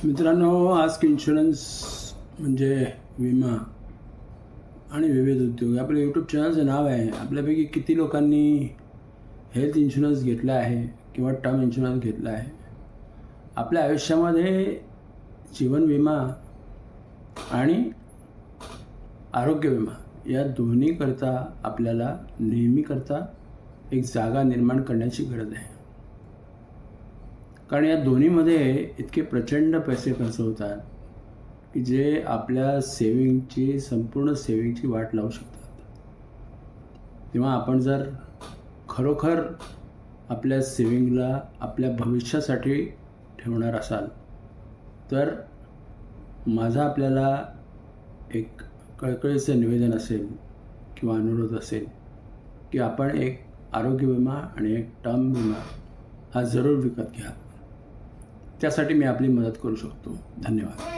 मित्रांनो, ask insurance म्हणजे विमा आणि विविध उद्योग आपलं यूट्यूब चॅनलचं नाव आहे. आपल्यापैकी किती लोकांनी हेल्थ इन्शुरन्स घेतला आहे किंवा टर्म इन्शुरन्स घेतला आहे? आपल्या आयुष्यामध्ये जीवन विमा आणि आरोग्य विमा या दोन्हीकरता आपल्याला नेहमीकरता एक जागा निर्माण करण्याची गरज आहे. कारण या दोन्हीमध्ये इतके प्रचंड पैसे खर्च होतात की जे आपल्या संपूर्ण सेविंगची वाट लावू शकतात. तेव्हा आपण जर खरोखर आपल्या सेविंगला आपल्या भविष्यासाठी ठेवणार असाल तर माझा आपल्याला एक कळकळीचं निवेदन असेल किंवा अनुरोध असेल की आपण एक आरोग्य विमा आणि एक टर्म विमा हा जरूर विकत घ्या. त्यासाठी मी आपली मदत करू शकतो. धन्यवाद.